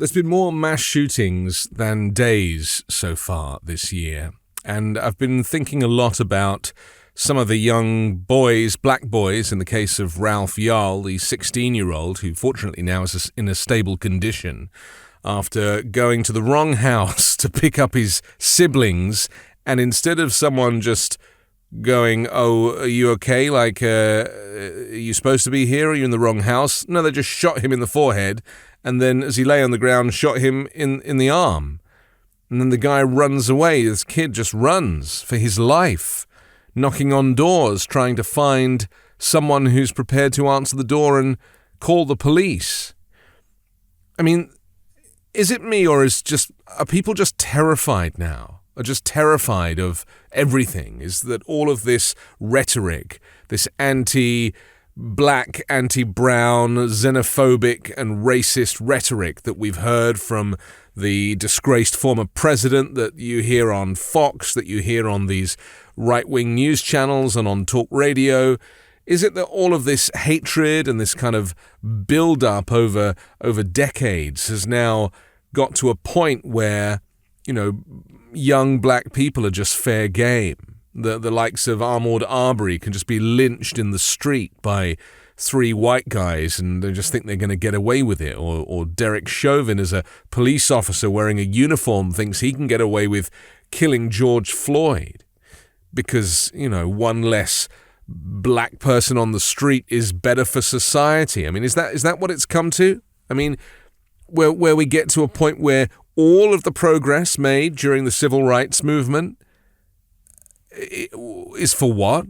There's been more mass shootings than days so far this year, and I've been thinking a lot about some of the young boys, black boys, in the case of Ralph Yarl, the 16-year-old, who fortunately now is in a stable condition after going to the wrong house to pick up his siblings, and instead of someone just going, "Oh, are you okay? Like, are you supposed to be here? Are you in the wrong house?" No, they just shot him in the forehead, and then as he lay on the ground, shot him in the arm. And then the guy runs away. This kid just runs for his life, knocking on doors, trying to find someone who's prepared to answer the door and call the police. I mean, is it me, or are people just terrified now? Are just terrified of everything? Is that all of this rhetoric, this anti-black, anti-brown, xenophobic and racist rhetoric that we've heard from the disgraced former president, that you hear on Fox, that you hear on these right-wing news channels and on talk radio? Is it that all of this hatred and this kind of build-up over decades has now got to a point where, young black people are just fair game? The likes of Ahmaud Arbery can just be lynched in the street by three white guys and they just think they're going to get away with it. Or Derek Chauvin, as a police officer wearing a uniform, thinks he can get away with killing George Floyd because, one less black person on the street is better for society. I mean, is that what it's come to? I mean, where we get to a point where all of the progress made during the civil rights movement is for what?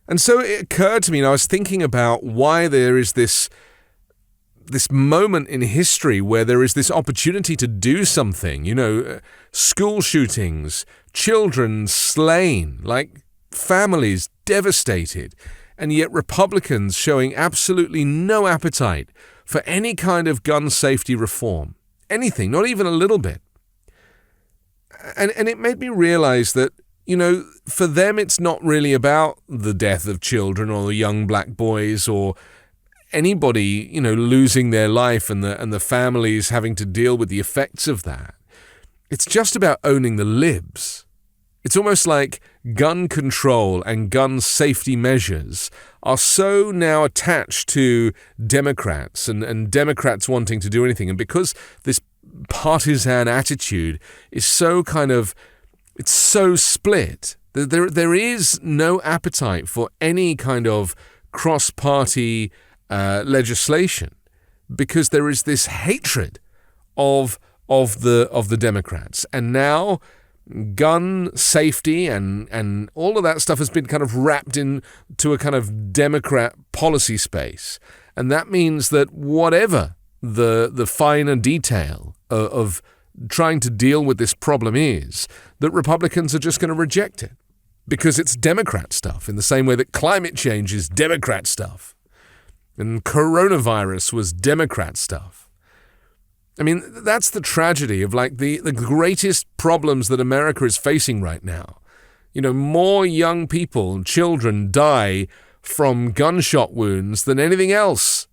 And so it occurred to me, and I was thinking about why there is this moment in history where there is this opportunity to do something, school shootings, children slain, like families devastated, and yet Republicans showing absolutely no appetite for any kind of gun safety reform. Anything, not even a little bit. And it made me realize that, for them it's not really about the death of children or the young black boys or anybody, losing their life and the families having to deal with the effects of that. It's just about owning the libs. It's almost like gun control and gun safety measures are so now attached to Democrats and Democrats wanting to do anything. And because this partisan attitude is so it's so split, there is no appetite for any kind of cross-party legislation, because there is this hatred of the Democrats. And now gun safety and all of that stuff has been kind of wrapped into a kind of Democrat policy space. And that means that whatever the finer detail of trying to deal with this problem is, that Republicans are just going to reject it because it's Democrat stuff, in the same way that climate change is Democrat stuff and coronavirus was Democrat stuff. I mean, that's the tragedy of the greatest problems that America is facing right now. More young people, children, die from gunshot wounds than anything else.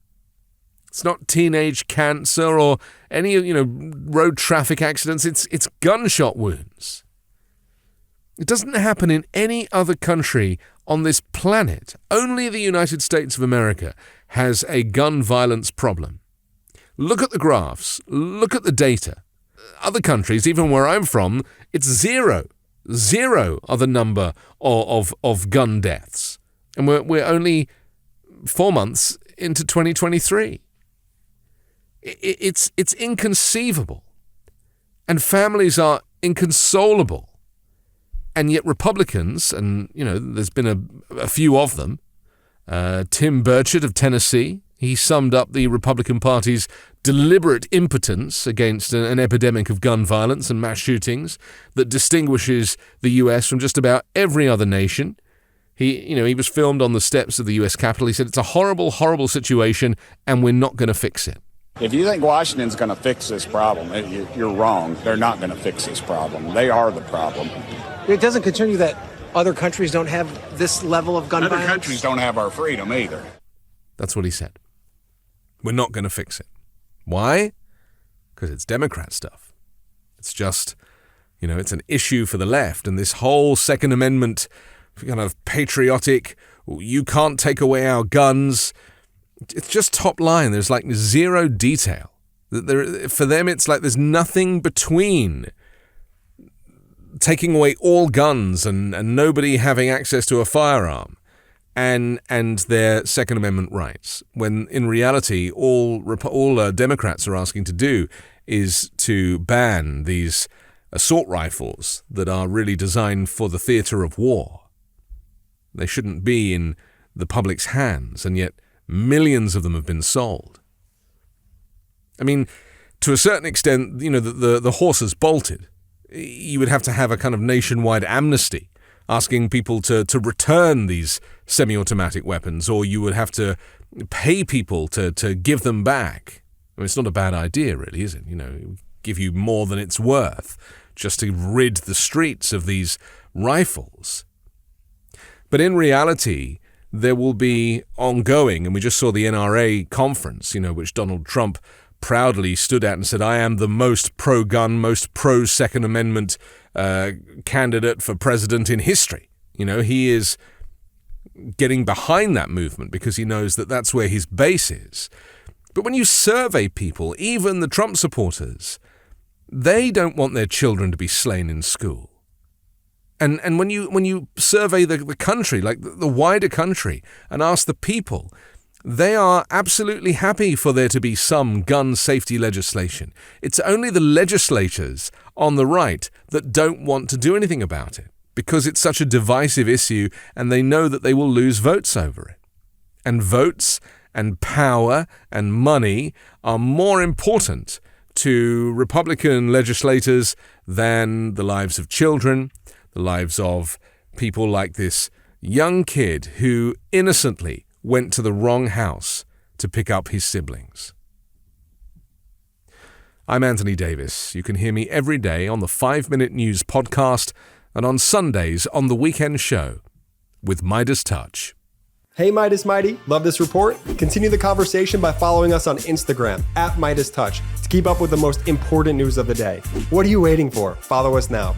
It's not teenage cancer or any, road traffic accidents. It's gunshot wounds. It doesn't happen in any other country on this planet. Only the United States of America has a gun violence problem. Look at the graphs. Look at the data. Other countries, even where I'm from, it's zero. Zero are the number of gun deaths. And we're only 4 months into 2023. It's inconceivable. And families are inconsolable. And yet Republicans, and, there's been a few of them, Tim Burchett of Tennessee, he summed up the Republican Party's deliberate impotence against an epidemic of gun violence and mass shootings that distinguishes the U.S. from just about every other nation. He was filmed on the steps of the U.S. Capitol. He said, it's a horrible, horrible situation, and we're not going to fix it. If you think Washington's going to fix this problem, you're wrong. They're not going to fix this problem. They are the problem. It doesn't concern you that other countries don't have this level of gun violence? Other countries don't have our freedom either. That's what he said. We're not going to fix it. Why? Because it's Democrat stuff. It's just, it's an issue for the left. And this whole Second Amendment kind of patriotic, you can't take away our guns, it's just top line. There's like zero detail. For them, it's like there's nothing between taking away all guns and nobody having access to a firearm and their Second Amendment rights, when in reality all Democrats are asking to do is to ban these assault rifles that are really designed for the theater of war. They shouldn't be in the public's hands, and yet millions of them have been sold. I mean, to a certain extent, the horse has bolted. You would have to have a kind of nationwide amnesty asking people to return these semi-automatic weapons, or you would have to pay people to give them back. I mean, it's not a bad idea, really, is it? Give you more than it's worth just to rid the streets of these rifles. But in reality, there will be ongoing, and we just saw the NRA conference, which Donald Trump proudly stood at and said, I am the most pro-gun, most pro-Second Amendment candidate for president in history. He is getting behind that movement because he knows that that's where his base is. But when you survey people, even the Trump supporters, they don't want their children to be slain in school. And when you survey the country, like the wider country, and ask the people, they are absolutely happy for there to be some gun safety legislation. It's only the legislators on the right that don't want to do anything about it because it's such a divisive issue and they know that they will lose votes over it. And votes and power and money are more important to Republican legislators than the lives of children, the lives of people like this young kid who innocently went to the wrong house to pick up his siblings. I'm Anthony Davis. You can hear me every day on the 5-Minute News podcast and on Sundays on The Weekend Show with MeidasTouch. Hey Meidas Mighty, love this report? Continue the conversation by following us on Instagram @MeidasTouch to keep up with the most important news of the day. What are you waiting for? Follow us now.